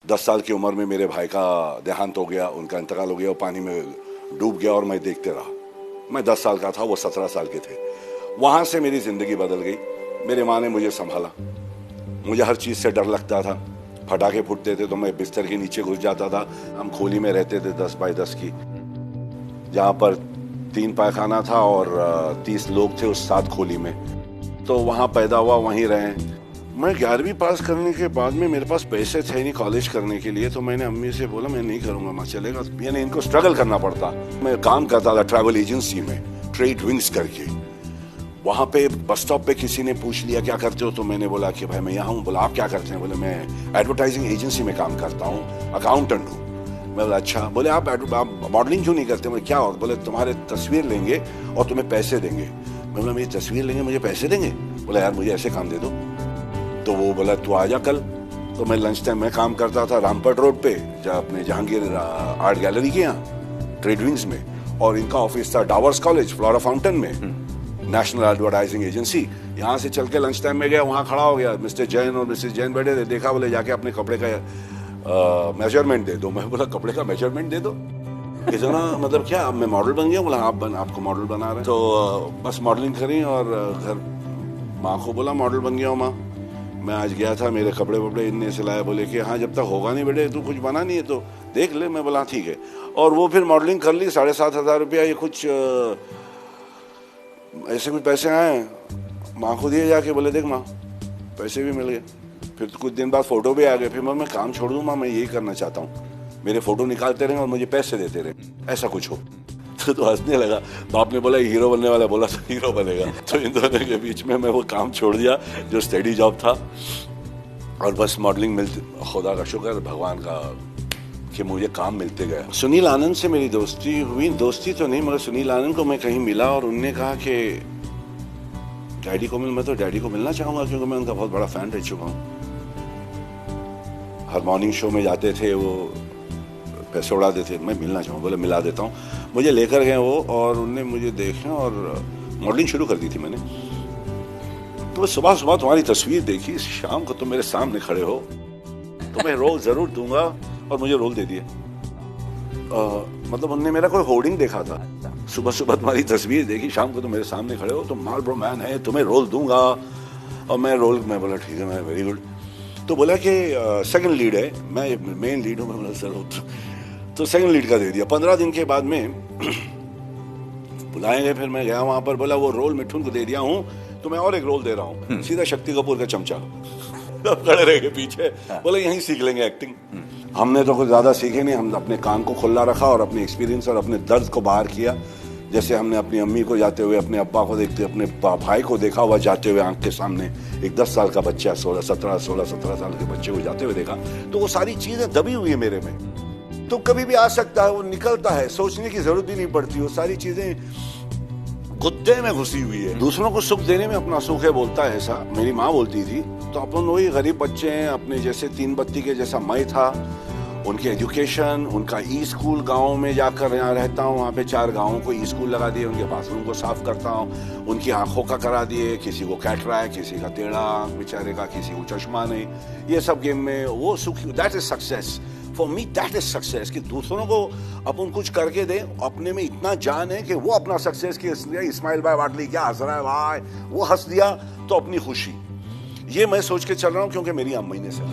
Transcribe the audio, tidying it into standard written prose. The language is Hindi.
10 साल की उम्र में मेरे भाई का देहांत हो गया, उनका इंतकाल हो गया, वो पानी में डूब गया और मैं देखते रहा। मैं 10 साल का था, वो 17 साल के थे। वहां से मेरी जिंदगी बदल गई। मेरे माँ ने मुझे संभाला। मुझे हर चीज से डर लगता था। पटाखे फूटते थे तो मैं बिस्तर के नीचे घुस जाता था। हम खोली में रहते थे 10 बाई 10 की, जहाँ पर 3 पायखाना था और 30 लोग थे उस 7 खोली में। तो वहाँ पैदा हुआ, वहीं रहे। मैं 11वीं पास करने के बाद में मेरे पास पैसे थे नहीं कॉलेज करने के लिए, तो मैंने अम्मी से बोला मैं नहीं करूँगा, मैं चलेगा। यानी इनको स्ट्रगल करना पड़ता। मैं काम करता था ट्रैवल एजेंसी में, ट्रेड विंग्स करके। वहाँ पे बस स्टॉप पे किसी ने पूछ लिया क्या करते हो, तो मैंने बोला कि भाई मैं यहाँ हूँ। बोला आप क्या करते हैं? बोले मैं एडवर्टाइजिंग एजेंसी में काम करता हूँ, अकाउंटेंट हूँ। मैं बोला अच्छा। बोले आप मॉडलिंग क्यों नहीं करते? मैं क्या हो? बोले तुम्हारे तस्वीर लेंगे और तुम्हें पैसे देंगे। मैं बोला मेरी तस्वीर लेंगे, मुझे पैसे देंगे? बोला यार मुझे ऐसे काम दे दो। तो वो बोला तू आ जा कल। तो मैं लंच टाइम में काम करता था रामपट रोड पे, अपने जहांगीर आर्ट गैलरी के यहाँ ट्रेड विंग्स में, और इनका ऑफिस था डावर्स कॉलेज फ्लोरा फाउंटेन में, नेशनल एडवर्टाइजिंग एजेंसी। यहाँ से चल के लंच टाइम में गया, वहाँ खड़ा हो गया। मिस्टर जैन और मिसेस जैन बैठे थे। देखा, बोले जाके अपने कपड़े का मेजरमेंट दे दो। मैं बोला कपड़े का मेजरमेंट दे दो? कितना मतलब क्या मैं मॉडल बन गया? बोला आपको मॉडल बना रहे हैं। तो बस मॉडलिंग करी और घर माँ को बोला मॉडल बन गया हूँ माँ। मैं आज गया था, मेरे कपड़े वपड़े इनने सिलाए। बोले कि हाँ जब तक होगा नहीं बेटे, तू कुछ बना नहीं है तो देख ले। मैं बोला ठीक है। और वो फिर मॉडलिंग कर ली। 7,500 रुपया ये कुछ ऐसे कुछ पैसे आए, माँ को दिए जाके। बोले देख माँ पैसे भी मिल गए। फिर कुछ दिन बाद फोटो भी आ गए। फिर मैं काम छोड़ दूँ माँ, मैं यही करना चाहता हूँ, मेरे फोटो निकालते रहें और मुझे पैसे देते रहे, ऐसा कुछ हो। तो हंसने लगा। बाप ने बोला हीरो बनने वाला, बोला तो हीरो बनेगा। तो इन दोनों के बीच में मैं वो काम छोड़ दिया जो स्टडी जॉब था, और बस मॉडलिंग मिलती। खुदा का शुक्र, भगवान का, कि मुझे काम मिलते गया। सुनील आनंद से मेरी दोस्ती हुई। दोस्ती तो नहीं, मगर सुनील आनंद को मैं कहीं मिला और उनने कहा कि डैडी को मैं तो डैडी को मिलना चाहूंगा, क्योंकि मैं उनका बहुत बड़ा फैन रह चुका हूँ। हर मॉर्निंग शो में जाते थे, वो पैसे उड़ाते थे। मैं मिलना चाहूँ। बोले मिला देता हूँ। मुझे लेकर गए वो, और उनने मुझे देखा और मॉडलिंग शुरू कर दी थी मैंने। तो सुबह सुबह तुम्हारी तस्वीर देखी, शाम को तुम मेरे सामने खड़े हो, तुम्हें रोल जरूर दूंगा, और मुझे रोल दे दिए। मतलब उनने मेरा कोई होर्डिंग देखा था, सुबह सुबह तुम्हारी तस्वीर देखी, शाम को तुम मेरे सामने खड़े हो, तुम मार्लबरो मैन है, तुम्हें रोल दूंगा। और मैं बोला ठीक है, मैं वेरी गुड। तो बोला कि सेकंड लीड है, मैं मेन लीड हूँ। मैं बोला सर, तो सेकंड लीड का दे दिया। 15 दिन के बाद में बुलाए गए। फिर मैं गया वहां पर। बोला वो रोल मिठुन को दे दिया हूँ, तो मैं और एक रोल दे रहा हूँ, सीधा शक्ति कपूर का चमचा। अब खड़े रह गए पीछे। बोले यहीं सीख लेंगे एक्टिंग। हमने तो कुछ ज्यादा सीखे नहीं, हम अपने कान को खुला रखा और अपने एक्सपीरियंस और अपने दर्द को बाहर किया। जैसे हमने अपनी अम्मी को जाते हुए, अपने अब्बा को देखते, अपने भाई को देखा हुआ जाते हुए आंख के सामने, एक 10 साल का बच्चा 16 17 साल के बच्चे को जाते हुए देखा। तो वो सारी चीजें दबी हुई है मेरे में। तो कभी भी आ सकता है, वो निकलता है, सोचने की जरूरत ही नहीं पड़ती। वो सारी चीजें गुद्दे में घुसी हुई है। दूसरों को सुख देने में अपना सुख है, बोलता है ऐसा मेरी माँ बोलती थी। तो अपन वही गरीब बच्चे हैं, अपने जैसे 3 बत्ती के जैसा मैं था। उनकी एजुकेशन, उनका ई स्कूल, गाँव में जाकर यहाँ रहता हूँ, वहाँ पे 4 गाँवों को ई स्कूल लगा दिए, उनके बाथरूम को साफ करता हूँ, उनकी आंखों का करा दिए, किसी को कैटरैक्ट, किसी का टेढ़ा आंख बेचारे का, किसी को चश्मा नहीं। ये सब गेम में वो सुख, that is success for me, that is success. कि दूसरों को अपन कुछ करके दें, अपने में इतना जान है कि वो अपना सक्सेस की इस्माइल भाई वाटली क्या हंस रहा है भाई, वो हंस दिया तो अपनी खुशी। ये मैं सोच के चल रहा हूँ, क्योंकि मेरी अम्मी ने से